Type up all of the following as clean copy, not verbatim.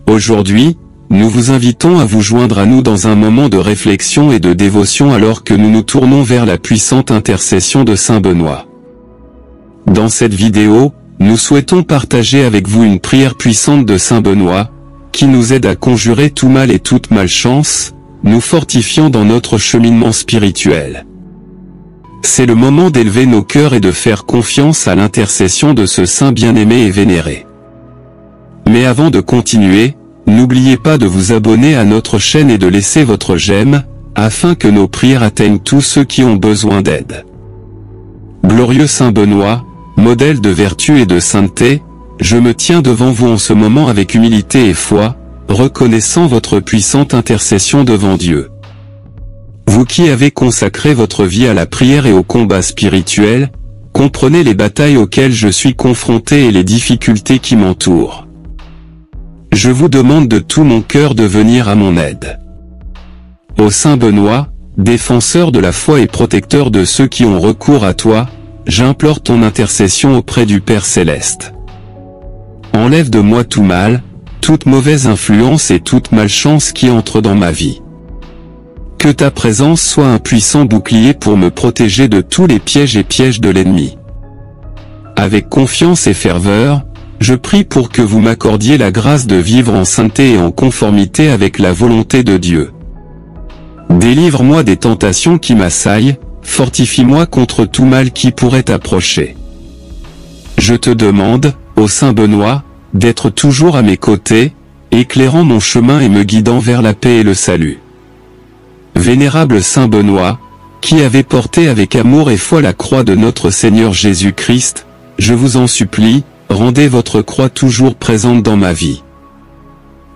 Aujourd'hui, nous vous invitons à vous joindre à nous dans un moment de réflexion et de dévotion alors que nous nous tournons vers la puissante intercession de Saint Benoît. Dans cette vidéo, nous souhaitons partager avec vous une prière puissante de Saint Benoît, qui nous aide à conjurer tout mal et toute malchance, nous fortifiant dans notre cheminement spirituel. C'est le moment d'élever nos cœurs et de faire confiance à l'intercession de ce saint bien-aimé et vénéré. Mais avant de continuer, n'oubliez pas de vous abonner à notre chaîne et de laisser votre j'aime, afin que nos prières atteignent tous ceux qui ont besoin d'aide. Glorieux Saint Benoît, modèle de vertu et de sainteté, je me tiens devant vous en ce moment avec humilité et foi, reconnaissant votre puissante intercession devant Dieu. Vous qui avez consacré votre vie à la prière et au combat spirituel, comprenez les batailles auxquelles je suis confronté et les difficultés qui m'entourent. Je vous demande de tout mon cœur de venir à mon aide. Ô Saint Benoît, défenseur de la foi et protecteur de ceux qui ont recours à toi, j'implore ton intercession auprès du Père Céleste. Enlève de moi tout mal, toute mauvaise influence et toute malchance qui entre dans ma vie. Que ta présence soit un puissant bouclier pour me protéger de tous les pièges et pièges de l'ennemi. Avec confiance et ferveur, je prie pour que vous m'accordiez la grâce de vivre en sainteté et en conformité avec la volonté de Dieu. Délivre-moi des tentations qui m'assaillent, fortifie-moi contre tout mal qui pourrait approcher. Je te demande, ô Saint Benoît, d'être toujours à mes côtés, éclairant mon chemin et me guidant vers la paix et le salut. Vénérable Saint Benoît, qui avez porté avec amour et foi la croix de notre Seigneur Jésus-Christ, je vous en supplie, rendez votre croix toujours présente dans ma vie.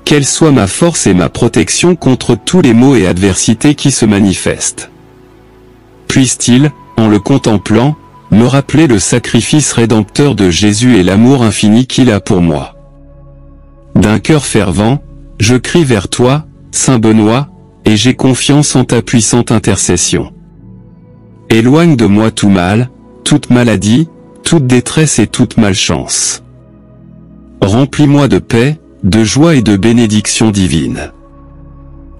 Qu'elle soit ma force et ma protection contre tous les maux et adversités qui se manifestent. Puisse-t-il, en le contemplant, me rappeler le sacrifice rédempteur de Jésus et l'amour infini qu'il a pour moi. D'un cœur fervent, je crie vers toi, Saint Benoît, et j'ai confiance en ta puissante intercession. Éloigne de moi tout mal, toute maladie, toute détresse et toute malchance. Remplis-moi de paix, de joie et de bénédiction divine.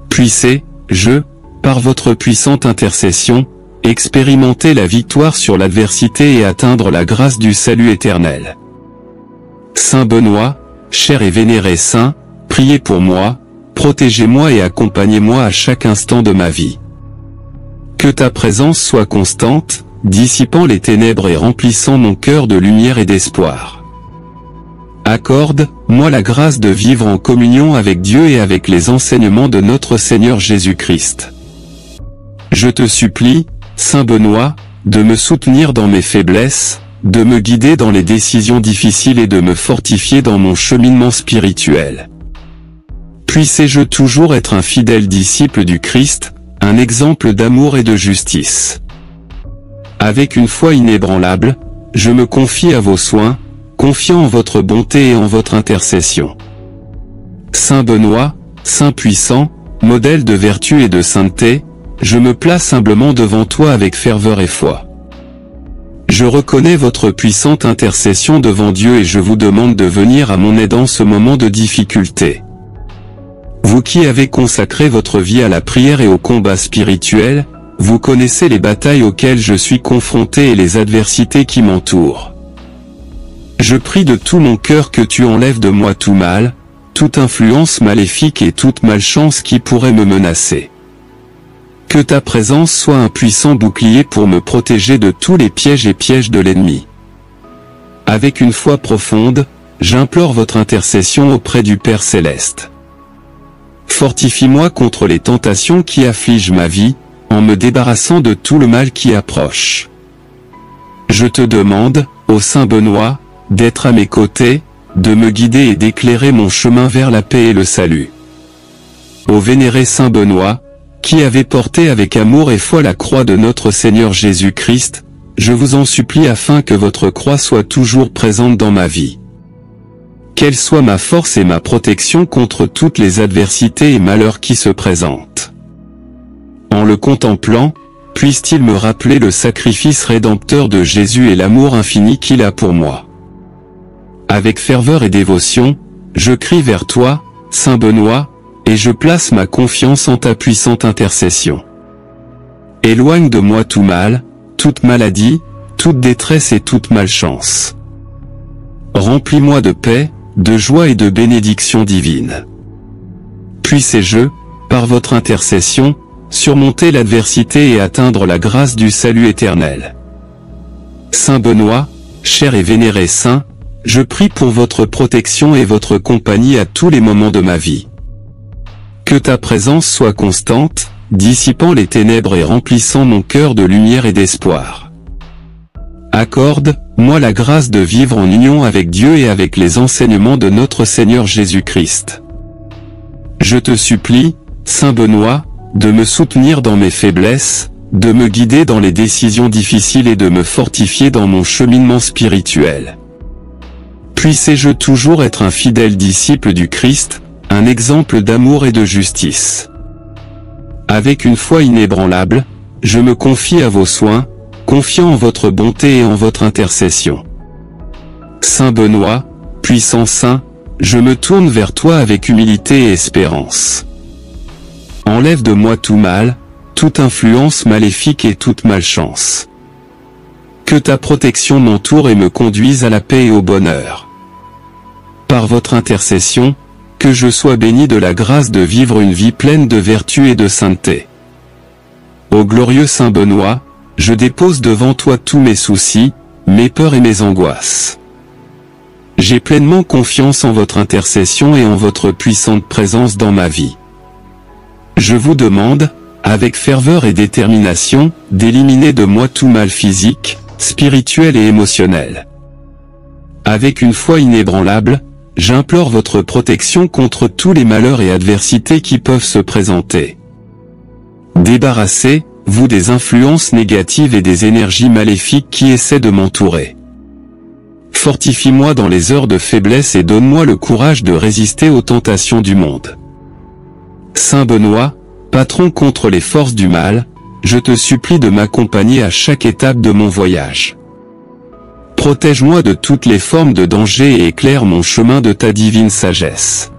Puissez, par votre puissante intercession, expérimenter la victoire sur l'adversité et atteindre la grâce du salut éternel. Saint Benoît, cher et vénéré saint, priez pour moi, protégez-moi et accompagnez-moi à chaque instant de ma vie. Que ta présence soit constante, dissipant les ténèbres et remplissant mon cœur de lumière et d'espoir. Accorde-moi la grâce de vivre en communion avec Dieu et avec les enseignements de notre Seigneur Jésus-Christ. Je te supplie, Saint Benoît, de me soutenir dans mes faiblesses, de me guider dans les décisions difficiles et de me fortifier dans mon cheminement spirituel. Puisse-je toujours être un fidèle disciple du Christ, un exemple d'amour et de justice. Avec une foi inébranlable, je me confie à vos soins, confiant en votre bonté et en votre intercession. Saint Benoît, Saint puissant, modèle de vertu et de sainteté, je me place humblement devant toi avec ferveur et foi. Je reconnais votre puissante intercession devant Dieu et je vous demande de venir à mon aide en ce moment de difficulté. Vous qui avez consacré votre vie à la prière et au combat spirituel, vous connaissez les batailles auxquelles je suis confronté et les adversités qui m'entourent. Je prie de tout mon cœur que tu enlèves de moi tout mal, toute influence maléfique et toute malchance qui pourrait me menacer. Que ta présence soit un puissant bouclier pour me protéger de tous les pièges et pièges de l'ennemi. Avec une foi profonde, j'implore votre intercession auprès du Père Céleste. Fortifie-moi contre les tentations qui affligent ma vie, en me débarrassant de tout le mal qui approche. Je te demande, ô Saint Benoît, d'être à mes côtés, de me guider et d'éclairer mon chemin vers la paix et le salut. Ô vénéré Saint Benoît, qui avez porté avec amour et foi la croix de notre Seigneur Jésus-Christ, je vous en supplie afin que votre croix soit toujours présente dans ma vie. Qu'elle soit ma force et ma protection contre toutes les adversités et malheurs qui se présentent. En le contemplant, puisse-t-il me rappeler le sacrifice rédempteur de Jésus et l'amour infini qu'il a pour moi. Avec ferveur et dévotion, je crie vers toi, Saint Benoît, et je place ma confiance en ta puissante intercession. Éloigne de moi tout mal, toute maladie, toute détresse et toute malchance. Remplis-moi de paix, de joie et de bénédictions divines. Puissé-je, par votre intercession, surmonter l'adversité et atteindre la grâce du salut éternel. Saint Benoît, cher et vénéré saint, je prie pour votre protection et votre compagnie à tous les moments de ma vie. Que ta présence soit constante, dissipant les ténèbres et remplissant mon cœur de lumière et d'espoir. Accorde-moi la grâce de vivre en union avec Dieu et avec les enseignements de notre Seigneur Jésus-Christ. Je te supplie, Saint Benoît, de me soutenir dans mes faiblesses, de me guider dans les décisions difficiles et de me fortifier dans mon cheminement spirituel. Puissé-je toujours être un fidèle disciple du Christ, un exemple d'amour et de justice. Avec une foi inébranlable, je me confie à vos soins, confiant en votre bonté et en votre intercession. Saint Benoît, puissant saint, je me tourne vers toi avec humilité et espérance. Enlève de moi tout mal, toute influence maléfique et toute malchance. Que ta protection m'entoure et me conduise à la paix et au bonheur. Par votre intercession, que je sois béni de la grâce de vivre une vie pleine de vertu et de sainteté. Ô glorieux Saint Benoît, je dépose devant toi tous mes soucis, mes peurs et mes angoisses. J'ai pleinement confiance en votre intercession et en votre puissante présence dans ma vie. Je vous demande, avec ferveur et détermination, d'éliminer de moi tout mal physique, spirituel et émotionnel. Avec une foi inébranlable, j'implore votre protection contre tous les malheurs et adversités qui peuvent se présenter. Débarrassez-vous des influences négatives et des énergies maléfiques qui essaient de m'entourer. Fortifie-moi dans les heures de faiblesse et donne-moi le courage de résister aux tentations du monde. Saint Benoît, patron contre les forces du mal, je te supplie de m'accompagner à chaque étape de mon voyage. Protège-moi de toutes les formes de danger et éclaire mon chemin de ta divine sagesse.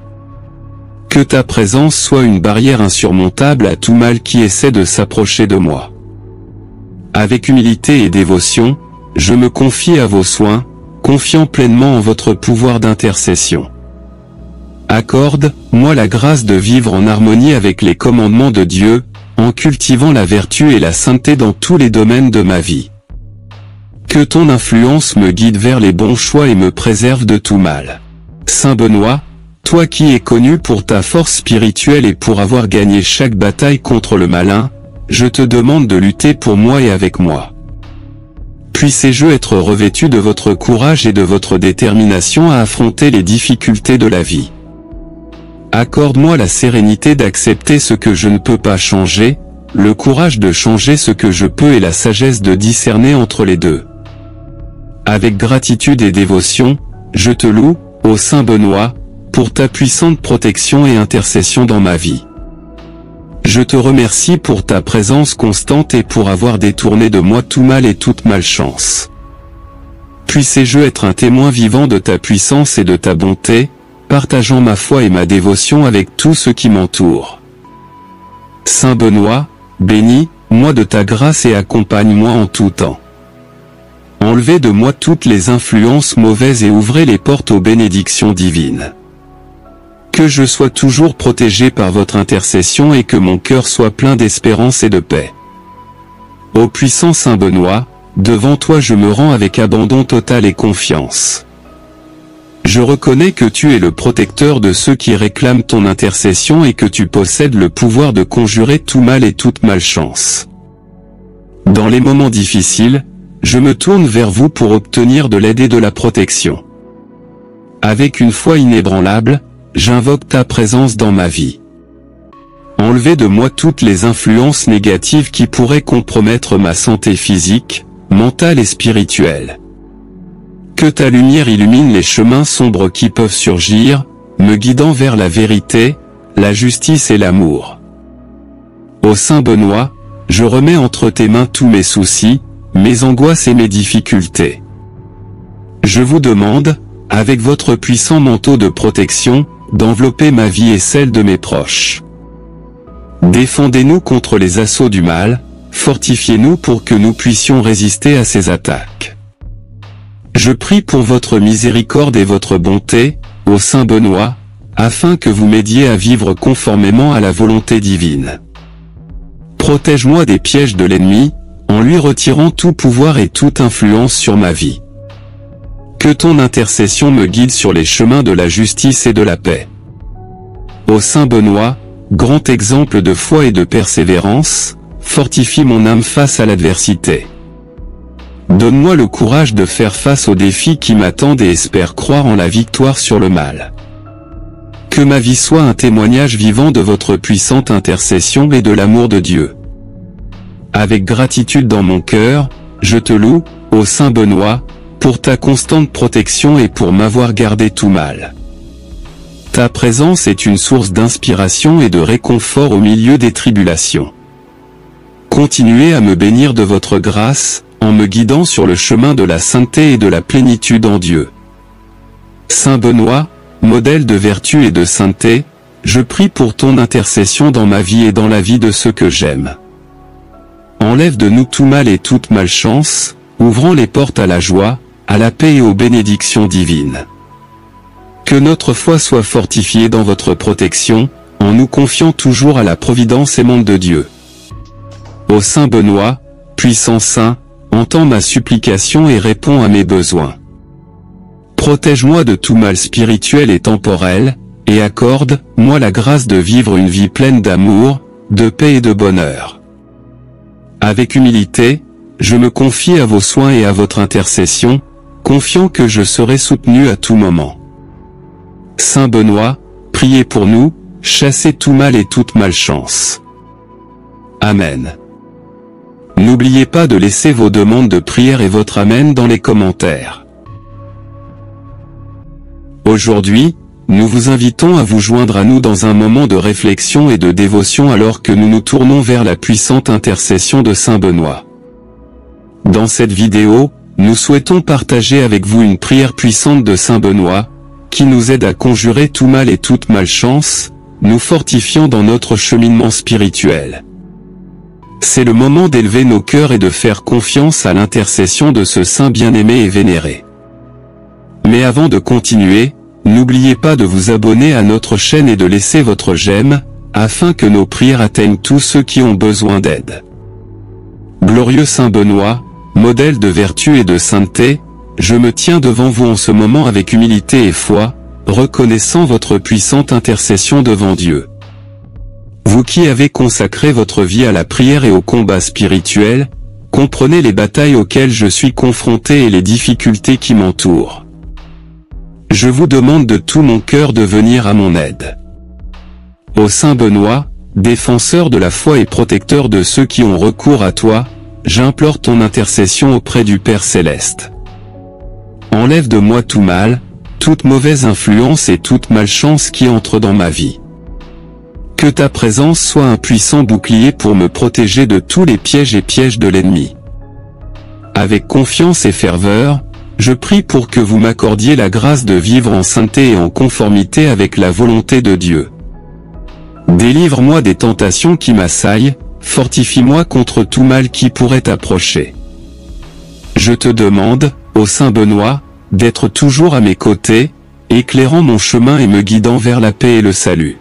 Que ta présence soit une barrière insurmontable à tout mal qui essaie de s'approcher de moi. Avec humilité et dévotion, je me confie à vos soins, confiant pleinement en votre pouvoir d'intercession. Accorde-moi la grâce de vivre en harmonie avec les commandements de Dieu, en cultivant la vertu et la sainteté dans tous les domaines de ma vie. Que ton influence me guide vers les bons choix et me préserve de tout mal. Saint Benoît, toi qui es connu pour ta force spirituelle et pour avoir gagné chaque bataille contre le malin, je te demande de lutter pour moi et avec moi. Puissé-je être revêtu de votre courage et de votre détermination à affronter les difficultés de la vie. Accorde-moi la sérénité d'accepter ce que je ne peux pas changer, le courage de changer ce que je peux et la sagesse de discerner entre les deux. Avec gratitude et dévotion, je te loue, ô Saint Benoît, pour ta puissante protection et intercession dans ma vie. Je te remercie pour ta présence constante et pour avoir détourné de moi tout mal et toute malchance. Puissé-je être un témoin vivant de ta puissance et de ta bonté, partageant ma foi et ma dévotion avec tous ceux qui m'entourent. Saint Benoît, bénis-moi de ta grâce et accompagne-moi en tout temps. Enlevez de moi toutes les influences mauvaises et ouvrez les portes aux bénédictions divines. Que je sois toujours protégé par votre intercession et que mon cœur soit plein d'espérance et de paix. Ô puissant Saint Benoît, devant toi je me rends avec abandon total et confiance. Je reconnais que tu es le protecteur de ceux qui réclament ton intercession et que tu possèdes le pouvoir de conjurer tout mal et toute malchance. Dans les moments difficiles, je me tourne vers vous pour obtenir de l'aide et de la protection. Avec une foi inébranlable, j'invoque ta présence dans ma vie. Enlevez de moi toutes les influences négatives qui pourraient compromettre ma santé physique, mentale et spirituelle. Que ta lumière illumine les chemins sombres qui peuvent surgir, me guidant vers la vérité, la justice et l'amour. Ô Saint Benoît, je remets entre tes mains tous mes soucis, mes angoisses et mes difficultés. Je vous demande, avec votre puissant manteau de protection, d'envelopper ma vie et celle de mes proches. Défendez-nous contre les assauts du mal, fortifiez-nous pour que nous puissions résister à ces attaques. Je prie pour votre miséricorde et votre bonté, ô Saint Benoît, afin que vous m'aidiez à vivre conformément à la volonté divine. Protège-moi des pièges de l'ennemi, en lui retirant tout pouvoir et toute influence sur ma vie. Que ton intercession me guide sur les chemins de la justice et de la paix. Ô Saint Benoît, grand exemple de foi et de persévérance, fortifie mon âme face à l'adversité. Donne-moi le courage de faire face aux défis qui m'attendent et espère croire en la victoire sur le mal. Que ma vie soit un témoignage vivant de votre puissante intercession et de l'amour de Dieu. Avec gratitude dans mon cœur, je te loue, ô Saint Benoît, pour ta constante protection et pour m'avoir gardé tout mal. Ta présence est une source d'inspiration et de réconfort au milieu des tribulations. Continuez à me bénir de votre grâce, en me guidant sur le chemin de la sainteté et de la plénitude en Dieu. Saint Benoît, modèle de vertu et de sainteté, je prie pour ton intercession dans ma vie et dans la vie de ceux que j'aime. Enlève de nous tout mal et toute malchance, ouvrant les portes à la joie, à la paix et aux bénédictions divines. Que notre foi soit fortifiée dans votre protection, en nous confiant toujours à la providence aimante de Dieu. Ô Saint Benoît, puissant Saint, entends ma supplication et réponds à mes besoins. Protège-moi de tout mal spirituel et temporel, et accorde-moi la grâce de vivre une vie pleine d'amour, de paix et de bonheur. Avec humilité, je me confie à vos soins et à votre intercession, confiant que je serai soutenu à tout moment. Saint Benoît, priez pour nous, chassez tout mal et toute malchance. Amen. N'oubliez pas de laisser vos demandes de prière et votre Amen dans les commentaires. Aujourd'hui, nous vous invitons à vous joindre à nous dans un moment de réflexion et de dévotion alors que nous nous tournons vers la puissante intercession de Saint Benoît. Dans cette vidéo, nous souhaitons partager avec vous une prière puissante de Saint Benoît, qui nous aide à conjurer tout mal et toute malchance, nous fortifiant dans notre cheminement spirituel. C'est le moment d'élever nos cœurs et de faire confiance à l'intercession de ce saint bien-aimé et vénéré. Mais avant de continuer, n'oubliez pas de vous abonner à notre chaîne et de laisser votre j'aime, afin que nos prières atteignent tous ceux qui ont besoin d'aide. Glorieux Saint Benoît, modèle de vertu et de sainteté, je me tiens devant vous en ce moment avec humilité et foi, reconnaissant votre puissante intercession devant Dieu. Vous qui avez consacré votre vie à la prière et au combat spirituel, comprenez les batailles auxquelles je suis confronté et les difficultés qui m'entourent. Je vous demande de tout mon cœur de venir à mon aide. Ô Saint Benoît, défenseur de la foi et protecteur de ceux qui ont recours à toi, j'implore ton intercession auprès du Père Céleste. Enlève de moi tout mal, toute mauvaise influence et toute malchance qui entre dans ma vie. Que ta présence soit un puissant bouclier pour me protéger de tous les pièges et pièges de l'ennemi. Avec confiance et ferveur, je prie pour que vous m'accordiez la grâce de vivre en sainteté et en conformité avec la volonté de Dieu. Délivre-moi des tentations qui m'assaillent, fortifie-moi contre tout mal qui pourrait approcher. Je te demande, ô Saint Benoît, d'être toujours à mes côtés, éclairant mon chemin et me guidant vers la paix et le salut.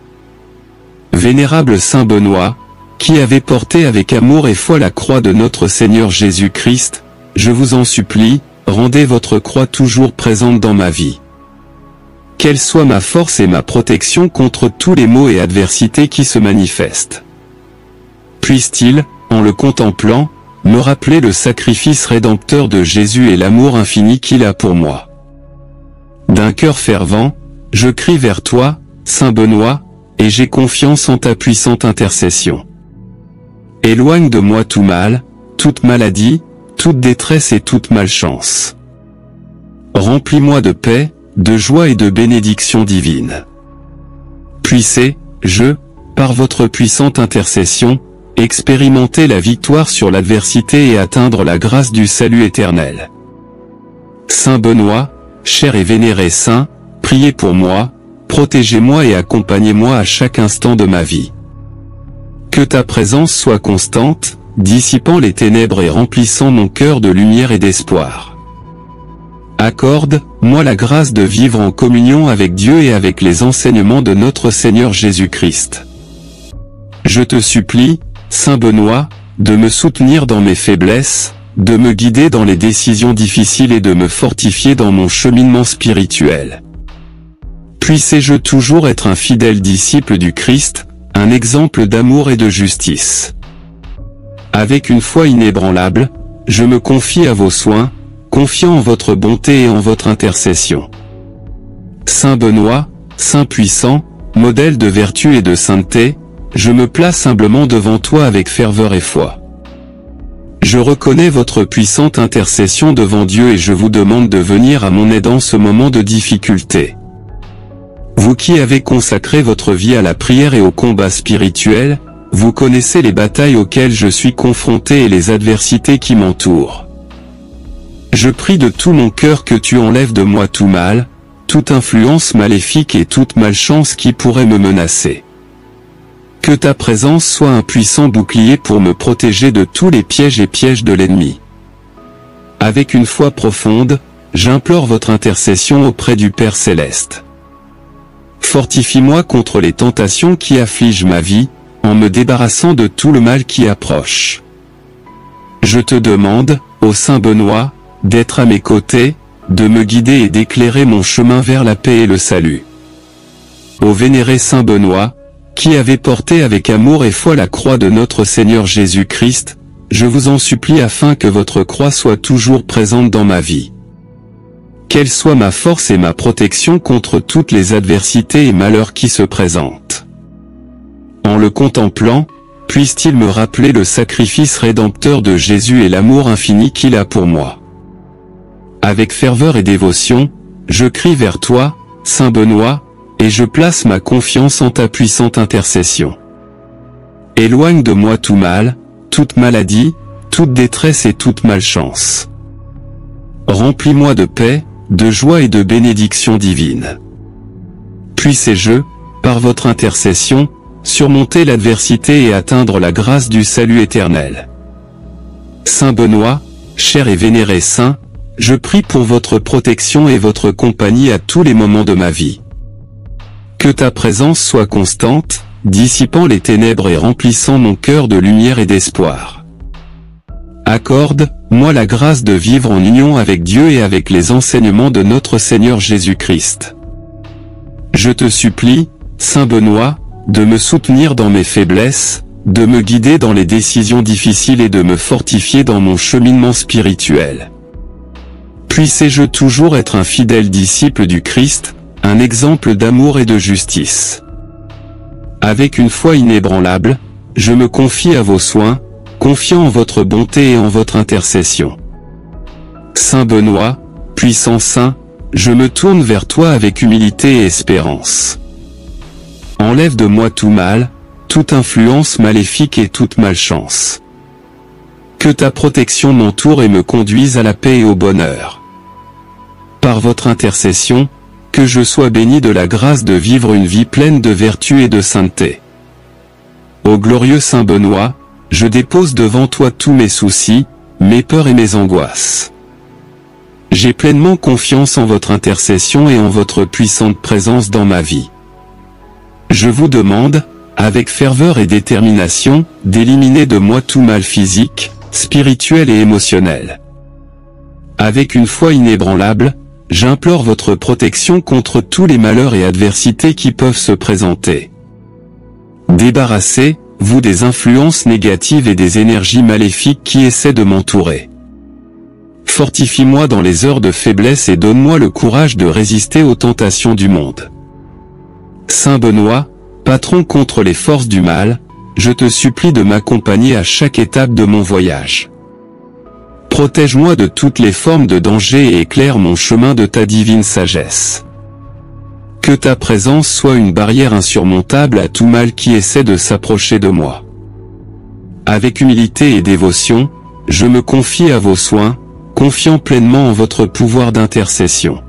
Vénérable Saint Benoît, qui avez porté avec amour et foi la croix de notre Seigneur Jésus-Christ, je vous en supplie, rendez votre croix toujours présente dans ma vie. Qu'elle soit ma force et ma protection contre tous les maux et adversités qui se manifestent. Puisse-t-il, en le contemplant, me rappeler le sacrifice rédempteur de Jésus et l'amour infini qu'il a pour moi. D'un cœur fervent, je crie vers toi, Saint Benoît, et j'ai confiance en ta puissante intercession. Éloigne de moi tout mal, toute maladie, toute détresse et toute malchance. Remplis-moi de paix, de joie et de bénédictions divines. Puissez, par votre puissante intercession, expérimenter la victoire sur l'adversité et atteindre la grâce du salut éternel. Saint Benoît, cher et vénéré saint, priez pour moi, protégez-moi et accompagnez-moi à chaque instant de ma vie. Que ta présence soit constante, dissipant les ténèbres et remplissant mon cœur de lumière et d'espoir. Accorde-moi la grâce de vivre en communion avec Dieu et avec les enseignements de notre Seigneur Jésus-Christ. Je te supplie, Saint Benoît, de me soutenir dans mes faiblesses, de me guider dans les décisions difficiles et de me fortifier dans mon cheminement spirituel. Puisse-je toujours être un fidèle disciple du Christ, un exemple d'amour et de justice. Avec une foi inébranlable, je me confie à vos soins, confiant en votre bonté et en votre intercession. Saint Benoît, Saint puissant, modèle de vertu et de sainteté, je me place humblement devant toi avec ferveur et foi. Je reconnais votre puissante intercession devant Dieu et je vous demande de venir à mon aide en ce moment de difficulté. Vous qui avez consacré votre vie à la prière et au combat spirituel, vous connaissez les batailles auxquelles je suis confronté et les adversités qui m'entourent. Je prie de tout mon cœur que tu enlèves de moi tout mal, toute influence maléfique et toute malchance qui pourrait me menacer. Que ta présence soit un puissant bouclier pour me protéger de tous les pièges et pièges de l'ennemi. Avec une foi profonde, j'implore votre intercession auprès du Père Céleste. Fortifie-moi contre les tentations qui affligent ma vie, en me débarrassant de tout le mal qui approche. Je te demande, ô Saint Benoît, d'être à mes côtés, de me guider et d'éclairer mon chemin vers la paix et le salut. Ô vénéré Saint Benoît, qui avez porté avec amour et foi la croix de notre Seigneur Jésus-Christ, je vous en supplie afin que votre croix soit toujours présente dans ma vie. Qu'elle soit ma force et ma protection contre toutes les adversités et malheurs qui se présentent. En le contemplant, puisse-t-il me rappeler le sacrifice rédempteur de Jésus et l'amour infini qu'il a pour moi. Avec ferveur et dévotion, je crie vers toi, Saint Benoît, et je place ma confiance en ta puissante intercession. Éloigne de moi tout mal, toute maladie, toute détresse et toute malchance. Remplis-moi de paix, de joie et de bénédiction divine. Puisse-je, par votre intercession, surmonter l'adversité et atteindre la grâce du salut éternel. Saint Benoît, cher et vénéré saint, je prie pour votre protection et votre compagnie à tous les moments de ma vie. Que ta présence soit constante, dissipant les ténèbres et remplissant mon cœur de lumière et d'espoir. Accorde-moi la grâce de vivre en union avec Dieu et avec les enseignements de notre Seigneur Jésus-Christ. Je te supplie, Saint Benoît, de me soutenir dans mes faiblesses, de me guider dans les décisions difficiles et de me fortifier dans mon cheminement spirituel. Puisse-je toujours être un fidèle disciple du Christ, un exemple d'amour et de justice. Avec une foi inébranlable, je me confie à vos soins, confiant en votre bonté et en votre intercession. Saint Benoît, puissant saint, je me tourne vers toi avec humilité et espérance. Enlève de moi tout mal, toute influence maléfique et toute malchance. Que ta protection m'entoure et me conduise à la paix et au bonheur. Par votre intercession, que je sois béni de la grâce de vivre une vie pleine de vertu et de sainteté. Ô glorieux Saint Benoît, je dépose devant toi tous mes soucis, mes peurs et mes angoisses. J'ai pleinement confiance en votre intercession et en votre puissante présence dans ma vie. Je vous demande, avec ferveur et détermination, d'éliminer de moi tout mal physique, spirituel et émotionnel. Avec une foi inébranlable, j'implore votre protection contre tous les malheurs et adversités qui peuvent se présenter. Débarrassez-vous des influences négatives et des énergies maléfiques qui essaient de m'entourer. Fortifie-moi dans les heures de faiblesse et donne-moi le courage de résister aux tentations du monde. Saint Benoît, patron contre les forces du mal, je te supplie de m'accompagner à chaque étape de mon voyage. Protège-moi de toutes les formes de danger et éclaire mon chemin de ta divine sagesse. Que ta présence soit une barrière insurmontable à tout mal qui essaie de s'approcher de moi. Avec humilité et dévotion, je me confie à vos soins, confiant pleinement en votre pouvoir d'intercession.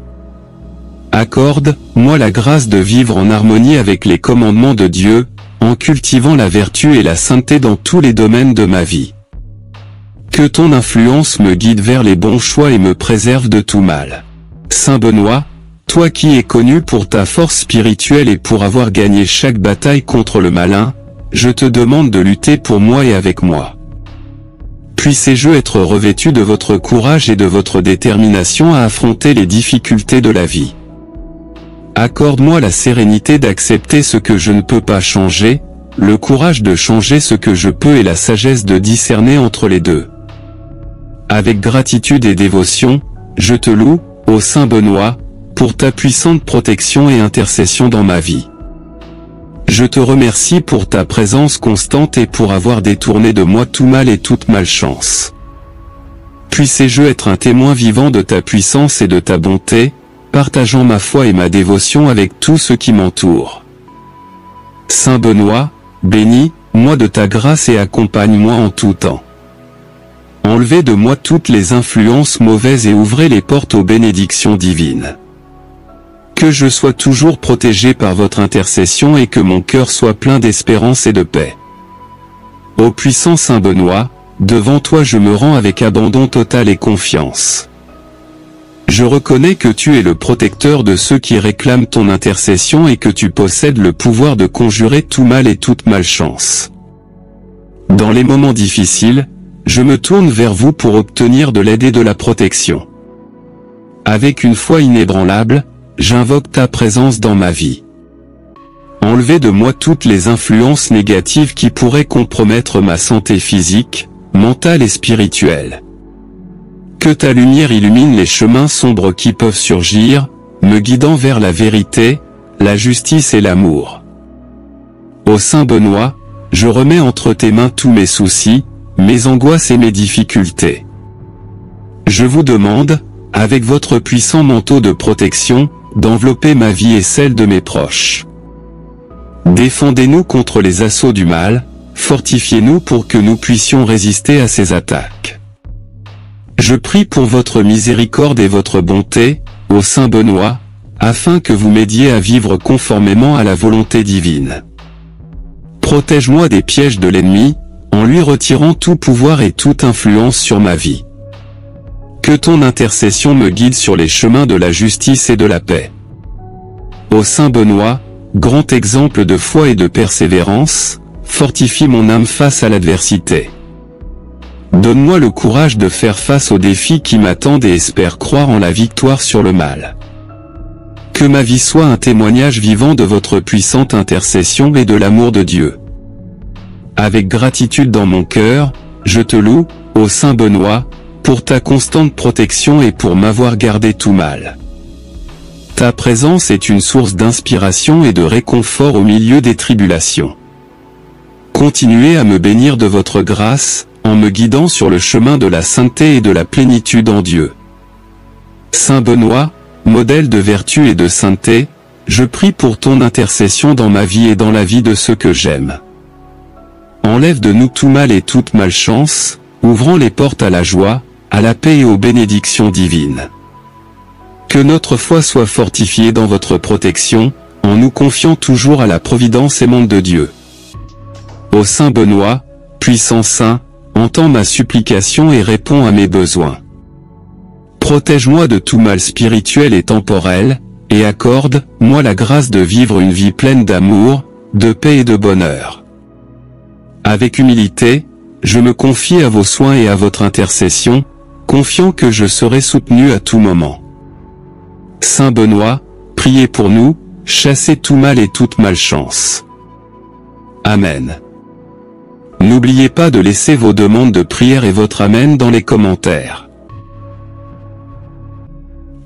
Accorde-moi la grâce de vivre en harmonie avec les commandements de Dieu, en cultivant la vertu et la sainteté dans tous les domaines de ma vie. Que ton influence me guide vers les bons choix et me préserve de tout mal. Saint Benoît, toi qui es connu pour ta force spirituelle et pour avoir gagné chaque bataille contre le malin, je te demande de lutter pour moi et avec moi. Puissez-je être revêtu de votre courage et de votre détermination à affronter les difficultés de la vie. Accorde-moi la sérénité d'accepter ce que je ne peux pas changer, le courage de changer ce que je peux et la sagesse de discerner entre les deux. Avec gratitude et dévotion, je te loue, ô Saint Benoît, pour ta puissante protection et intercession dans ma vie. Je te remercie pour ta présence constante et pour avoir détourné de moi tout mal et toute malchance. Puissez-je être un témoin vivant de ta puissance et de ta bonté, partageant ma foi et ma dévotion avec tous ceux qui m'entourent. Saint Benoît, bénis-moi de ta grâce et accompagne-moi en tout temps. Enlevez de moi toutes les influences mauvaises et ouvrez les portes aux bénédictions divines. Que je sois toujours protégé par votre intercession et que mon cœur soit plein d'espérance et de paix. Ô puissant Saint Benoît, devant toi je me rends avec abandon total et confiance. Je reconnais que tu es le protecteur de ceux qui réclament ton intercession et que tu possèdes le pouvoir de conjurer tout mal et toute malchance. Dans les moments difficiles, je me tourne vers vous pour obtenir de l'aide et de la protection. Avec une foi inébranlable, j'invoque ta présence dans ma vie. Enlevez de moi toutes les influences négatives qui pourraient compromettre ma santé physique, mentale et spirituelle. Que ta lumière illumine les chemins sombres qui peuvent surgir, me guidant vers la vérité, la justice et l'amour. Ô Saint Benoît, je remets entre tes mains tous mes soucis, mes angoisses et mes difficultés. Je vous demande, avec votre puissant manteau de protection, d'envelopper ma vie et celle de mes proches. Défendez-nous contre les assauts du mal, fortifiez-nous pour que nous puissions résister à ces attaques. Je prie pour votre miséricorde et votre bonté, ô Saint Benoît, afin que vous m'aidiez à vivre conformément à la volonté divine. Protège-moi des pièges de l'ennemi, en lui retirant tout pouvoir et toute influence sur ma vie. Que ton intercession me guide sur les chemins de la justice et de la paix. Ô Saint Benoît, grand exemple de foi et de persévérance, fortifie mon âme face à l'adversité. Donne-moi le courage de faire face aux défis qui m'attendent et espère croire en la victoire sur le mal. Que ma vie soit un témoignage vivant de votre puissante intercession et de l'amour de Dieu. Avec gratitude dans mon cœur, je te loue, ô Saint Benoît, pour ta constante protection et pour m'avoir gardé tout mal. Ta présence est une source d'inspiration et de réconfort au milieu des tribulations. Continuez à me bénir de votre grâce, en me guidant sur le chemin de la sainteté et de la plénitude en Dieu. Saint Benoît, modèle de vertu et de sainteté, je prie pour ton intercession dans ma vie et dans la vie de ceux que j'aime. Enlève de nous tout mal et toute malchance, ouvrant les portes à la joie, à la paix et aux bénédictions divines. Que notre foi soit fortifiée dans votre protection, en nous confiant toujours à la providence aimante de Dieu. Ô Saint Benoît, puissant Saint, entends ma supplication et réponds à mes besoins. Protège-moi de tout mal spirituel et temporel, et accorde-moi la grâce de vivre une vie pleine d'amour, de paix et de bonheur. Avec humilité, je me confie à vos soins et à votre intercession, confiant que je serai soutenu à tout moment. Saint Benoît, priez pour nous, chassez tout mal et toute malchance. Amen. N'oubliez pas de laisser vos demandes de prière et votre Amen dans les commentaires.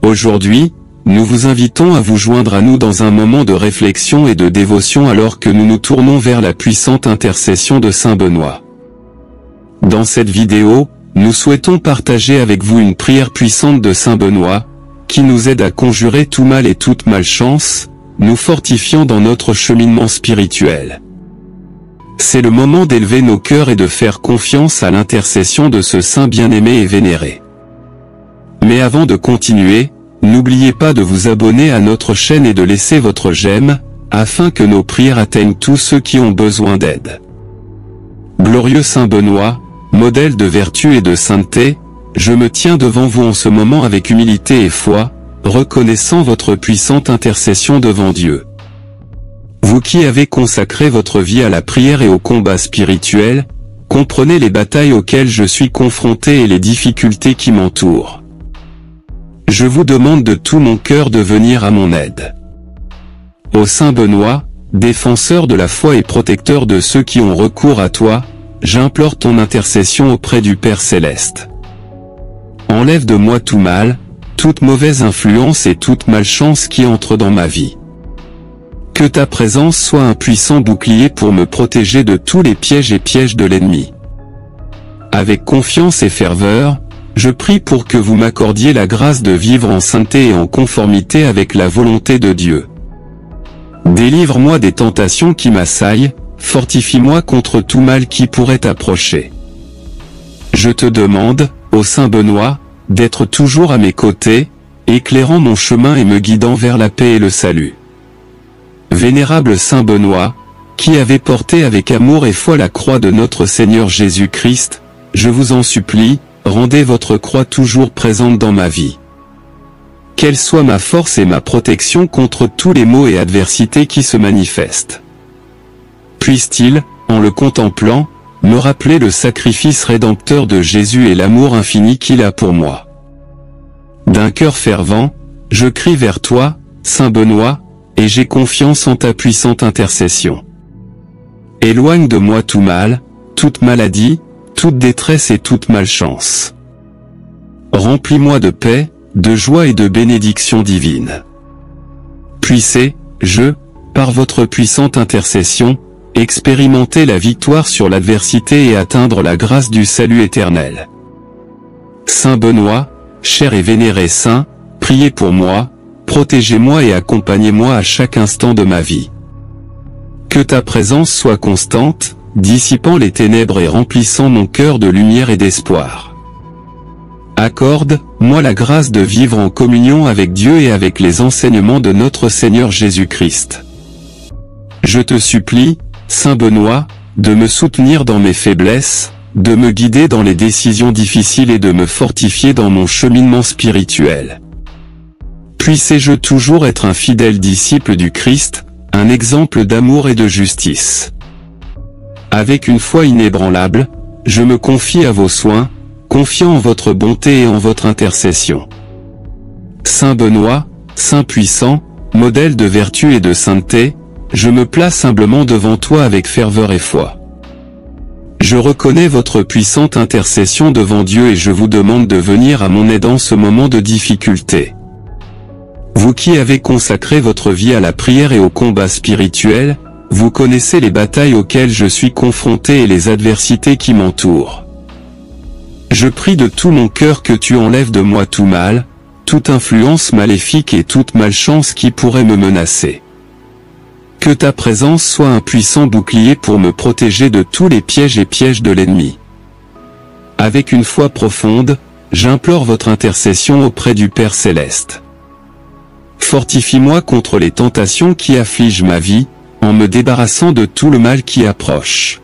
Aujourd'hui, nous vous invitons à vous joindre à nous dans un moment de réflexion et de dévotion alors que nous nous tournons vers la puissante intercession de Saint Benoît. Dans cette vidéo, nous souhaitons partager avec vous une prière puissante de Saint Benoît, qui nous aide à conjurer tout mal et toute malchance, nous fortifiant dans notre cheminement spirituel. C'est le moment d'élever nos cœurs et de faire confiance à l'intercession de ce saint bien-aimé et vénéré. Mais avant de continuer, n'oubliez pas de vous abonner à notre chaîne et de laisser votre j'aime, afin que nos prières atteignent tous ceux qui ont besoin d'aide. Glorieux Saint Benoît, modèle de vertu et de sainteté, je me tiens devant vous en ce moment avec humilité et foi, reconnaissant votre puissante intercession devant Dieu. Vous qui avez consacré votre vie à la prière et au combat spirituel, comprenez les batailles auxquelles je suis confronté et les difficultés qui m'entourent. Je vous demande de tout mon cœur de venir à mon aide. Ô Saint Benoît, défenseur de la foi et protecteur de ceux qui ont recours à toi, j'implore ton intercession auprès du Père Céleste. Enlève de moi tout mal, toute mauvaise influence et toute malchance qui entre dans ma vie. Que ta présence soit un puissant bouclier pour me protéger de tous les pièges et pièges de l'ennemi. Avec confiance et ferveur, je prie pour que vous m'accordiez la grâce de vivre en sainteté et en conformité avec la volonté de Dieu. Délivre-moi des tentations qui m'assaillent, fortifie-moi contre tout mal qui pourrait approcher. Je te demande, ô Saint Benoît, d'être toujours à mes côtés, éclairant mon chemin et me guidant vers la paix et le salut. Vénérable Saint Benoît, qui avez porté avec amour et foi la croix de notre Seigneur Jésus-Christ, je vous en supplie, rendez votre croix toujours présente dans ma vie. Qu'elle soit ma force et ma protection contre tous les maux et adversités qui se manifestent. Puisse-t-il, en le contemplant, me rappeler le sacrifice rédempteur de Jésus et l'amour infini qu'il a pour moi. D'un cœur fervent, je crie vers toi, Saint Benoît, et j'ai confiance en ta puissante intercession. Éloigne de moi tout mal, toute maladie, toute détresse et toute malchance. Remplis-moi de paix, de joie et de bénédiction divine. Puissez-je, par votre puissante intercession, expérimenter la victoire sur l'adversité et atteindre la grâce du salut éternel. Saint Benoît, cher et vénéré saint, priez pour moi, protégez-moi et accompagnez-moi à chaque instant de ma vie. Que ta présence soit constante, dissipant les ténèbres et remplissant mon cœur de lumière et d'espoir. Accorde-moi la grâce de vivre en communion avec Dieu et avec les enseignements de notre Seigneur Jésus-Christ. Je te supplie, Saint Benoît, de me soutenir dans mes faiblesses, de me guider dans les décisions difficiles et de me fortifier dans mon cheminement spirituel. Puissé-je toujours être un fidèle disciple du Christ, un exemple d'amour et de justice. Avec une foi inébranlable, je me confie à vos soins, confiant en votre bonté et en votre intercession. Saint Benoît, Saint puissant, modèle de vertu et de sainteté, je me place humblement devant toi avec ferveur et foi. Je reconnais votre puissante intercession devant Dieu et je vous demande de venir à mon aide en ce moment de difficulté. Vous qui avez consacré votre vie à la prière et au combat spirituel, vous connaissez les batailles auxquelles je suis confronté et les adversités qui m'entourent. Je prie de tout mon cœur que tu enlèves de moi tout mal, toute influence maléfique et toute malchance qui pourrait me menacer. Que ta présence soit un puissant bouclier pour me protéger de tous les pièges et pièges de l'ennemi. Avec une foi profonde, j'implore votre intercession auprès du Père Céleste. Fortifie-moi contre les tentations qui affligent ma vie, en me débarrassant de tout le mal qui approche.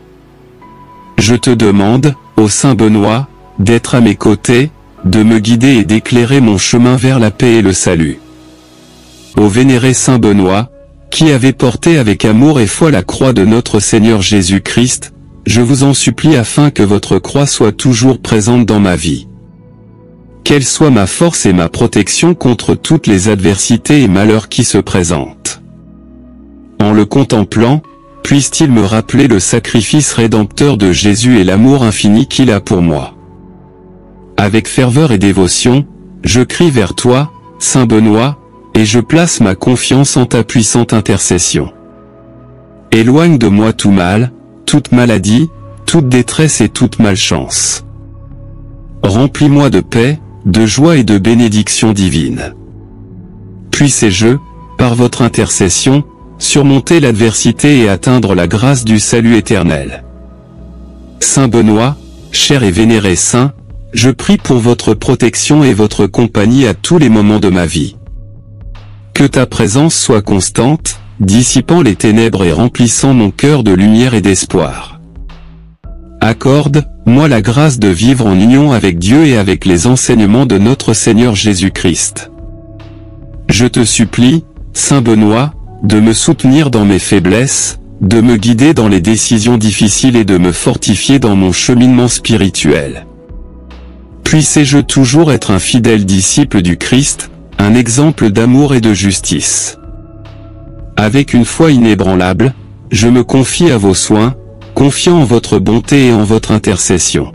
Je te demande, ô Saint Benoît, d'être à mes côtés, de me guider et d'éclairer mon chemin vers la paix et le salut. Ô vénéré Saint Benoît, qui avez porté avec amour et foi la croix de notre Seigneur Jésus-Christ, je vous en supplie afin que votre croix soit toujours présente dans ma vie. Qu'elle soit ma force et ma protection contre toutes les adversités et malheurs qui se présentent. En le contemplant, puisse-t-il me rappeler le sacrifice rédempteur de Jésus et l'amour infini qu'il a pour moi. Avec ferveur et dévotion, je crie vers toi, Saint Benoît, et je place ma confiance en ta puissante intercession. Éloigne de moi tout mal, toute maladie, toute détresse et toute malchance. Remplis-moi de paix, de joie et de bénédiction divine. Puissé-je, par votre intercession, surmonter l'adversité et atteindre la grâce du salut éternel. Saint Benoît, cher et vénéré saint, je prie pour votre protection et votre compagnie à tous les moments de ma vie. Que ta présence soit constante, dissipant les ténèbres et remplissant mon cœur de lumière et d'espoir. Accorde-moi la grâce de vivre en union avec Dieu et avec les enseignements de notre Seigneur Jésus-Christ. Je te supplie, Saint Benoît, de me soutenir dans mes faiblesses, de me guider dans les décisions difficiles et de me fortifier dans mon cheminement spirituel. Puisse-je toujours être un fidèle disciple du Christ, un exemple d'amour et de justice. Avec une foi inébranlable, je me confie à vos soins, confiant en votre bonté et en votre intercession.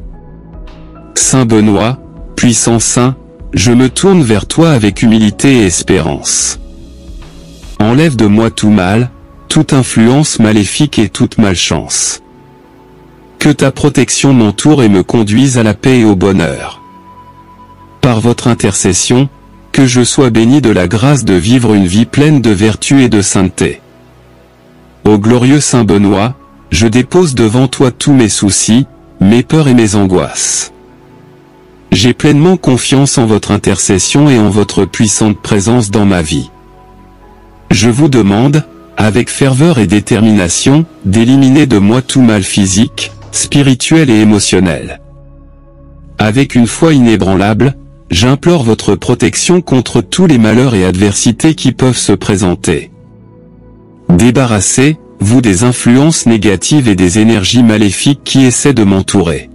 Saint Benoît, puissant saint, je me tourne vers toi avec humilité et espérance. Enlève de moi tout mal, toute influence maléfique et toute malchance. Que ta protection m'entoure et me conduise à la paix et au bonheur. Par votre intercession, que je sois béni de la grâce de vivre une vie pleine de vertu et de sainteté. Ô glorieux Saint Benoît, je dépose devant toi tous mes soucis, mes peurs et mes angoisses. J'ai pleinement confiance en votre intercession et en votre puissante présence dans ma vie. Je vous demande, avec ferveur et détermination, d'éliminer de moi tout mal physique, spirituel et émotionnel. Avec une foi inébranlable, j'implore votre protection contre tous les malheurs et adversités qui peuvent se présenter. Débarrassez-vous des influences négatives et des énergies maléfiques qui essaient de m'entourer.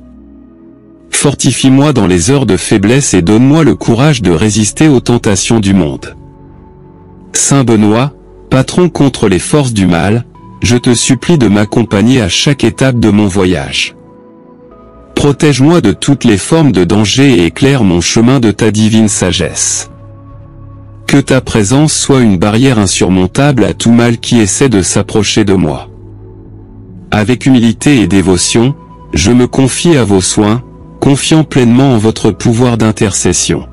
Fortifie-moi dans les heures de faiblesse et donne-moi le courage de résister aux tentations du monde. Saint Benoît, patron contre les forces du mal, je te supplie de m'accompagner à chaque étape de mon voyage. Protège-moi de toutes les formes de danger et éclaire mon chemin de ta divine sagesse. Que ta présence soit une barrière insurmontable à tout mal qui essaie de s'approcher de moi. Avec humilité et dévotion, je me confie à vos soins, confiant pleinement en votre pouvoir d'intercession.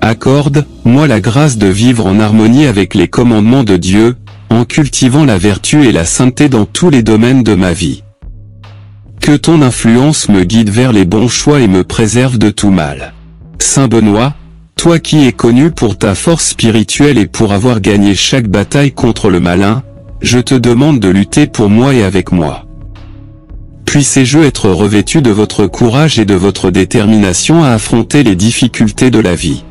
Accorde-moi la grâce de vivre en harmonie avec les commandements de Dieu, en cultivant la vertu et la sainteté dans tous les domaines de ma vie. Que ton influence me guide vers les bons choix et me préserve de tout mal. Saint Benoît, toi qui es connu pour ta force spirituelle et pour avoir gagné chaque bataille contre le malin, je te demande de lutter pour moi et avec moi. Puisse-je être revêtu de votre courage et de votre détermination à affronter les difficultés de la vie.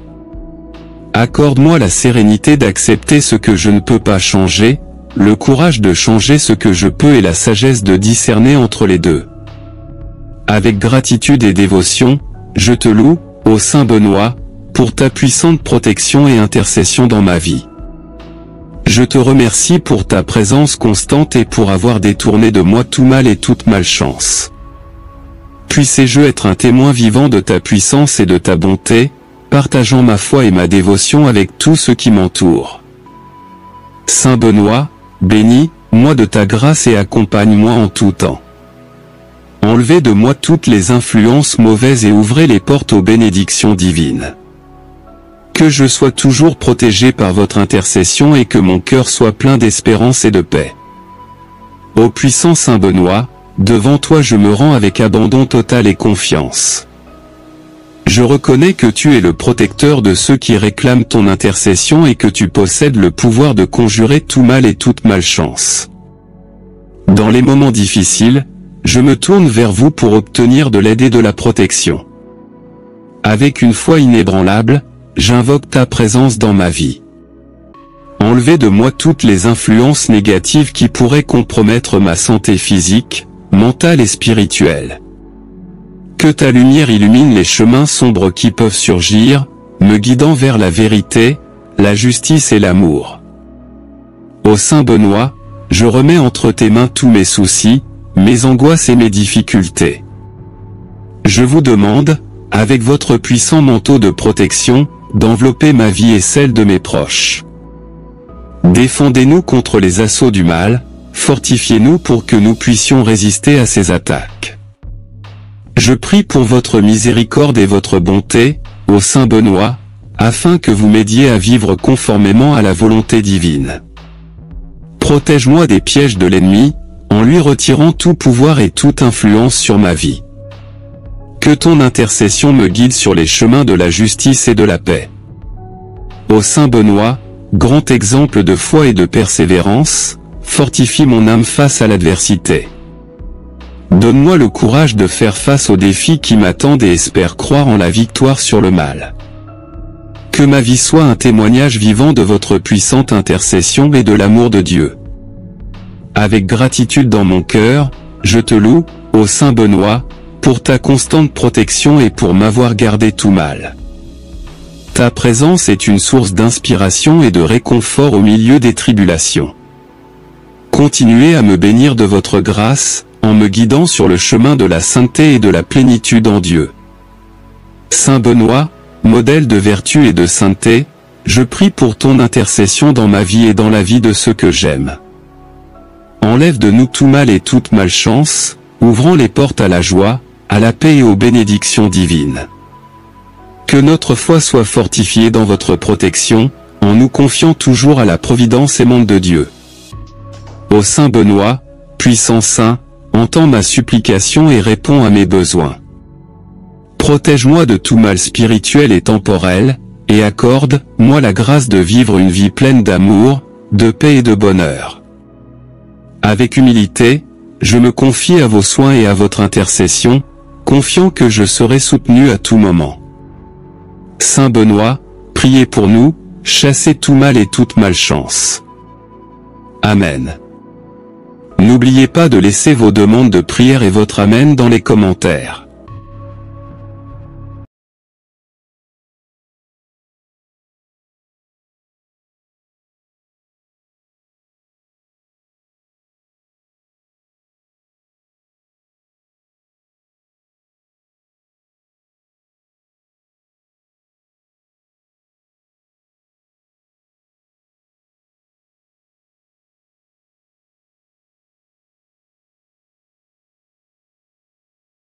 Accorde-moi la sérénité d'accepter ce que je ne peux pas changer, le courage de changer ce que je peux et la sagesse de discerner entre les deux. Avec gratitude et dévotion, je te loue, ô Saint Benoît, pour ta puissante protection et intercession dans ma vie. Je te remercie pour ta présence constante et pour avoir détourné de moi tout mal et toute malchance. Puisse-je être un témoin vivant de ta puissance et de ta bonté, partageant ma foi et ma dévotion avec tous ceux qui m'entourent. Saint Benoît, bénis-moi de ta grâce et accompagne-moi en tout temps. Enlevez de moi toutes les influences mauvaises et ouvrez les portes aux bénédictions divines. Que je sois toujours protégé par votre intercession et que mon cœur soit plein d'espérance et de paix. Ô puissant Saint Benoît, devant toi je me rends avec abandon total et confiance. Je reconnais que tu es le protecteur de ceux qui réclament ton intercession et que tu possèdes le pouvoir de conjurer tout mal et toute malchance. Dans les moments difficiles, je me tourne vers vous pour obtenir de l'aide et de la protection. Avec une foi inébranlable, j'invoque ta présence dans ma vie. Enlevez de moi toutes les influences négatives qui pourraient compromettre ma santé physique, mentale et spirituelle. Que ta lumière illumine les chemins sombres qui peuvent surgir, me guidant vers la vérité, la justice et l'amour. Ô Saint Benoît, je remets entre tes mains tous mes soucis, mes angoisses et mes difficultés. Je vous demande, avec votre puissant manteau de protection, d'envelopper ma vie et celle de mes proches. Défendez-nous contre les assauts du mal, fortifiez-nous pour que nous puissions résister à ces attaques. Je prie pour votre miséricorde et votre bonté, ô Saint Benoît, afin que vous m'aidiez à vivre conformément à la volonté divine. Protège-moi des pièges de l'ennemi, en lui retirant tout pouvoir et toute influence sur ma vie. Que ton intercession me guide sur les chemins de la justice et de la paix. Ô Saint Benoît, grand exemple de foi et de persévérance, fortifie mon âme face à l'adversité. Donne-moi le courage de faire face aux défis qui m'attendent et espère croire en la victoire sur le mal. Que ma vie soit un témoignage vivant de votre puissante intercession et de l'amour de Dieu. Avec gratitude dans mon cœur, je te loue, ô Saint Benoît, pour ta constante protection et pour m'avoir gardé tout mal. Ta présence est une source d'inspiration et de réconfort au milieu des tribulations. Continuez à me bénir de votre grâce, en me guidant sur le chemin de la sainteté et de la plénitude en Dieu. Saint Benoît, modèle de vertu et de sainteté, je prie pour ton intercession dans ma vie et dans la vie de ceux que j'aime. Enlève de nous tout mal et toute malchance, ouvrant les portes à la joie, à la paix et aux bénédictions divines. Que notre foi soit fortifiée dans votre protection, en nous confiant toujours à la providence aimante de Dieu. Ô Saint Benoît, puissant Saint, entends ma supplication et réponds à mes besoins. Protège-moi de tout mal spirituel et temporel, et accorde-moi la grâce de vivre une vie pleine d'amour, de paix et de bonheur. Avec humilité, je me confie à vos soins et à votre intercession, confiant que je serai soutenu à tout moment. Saint Benoît, priez pour nous, chassez tout mal et toute malchance. Amen. N'oubliez pas de laisser vos demandes de prière et votre Amen dans les commentaires.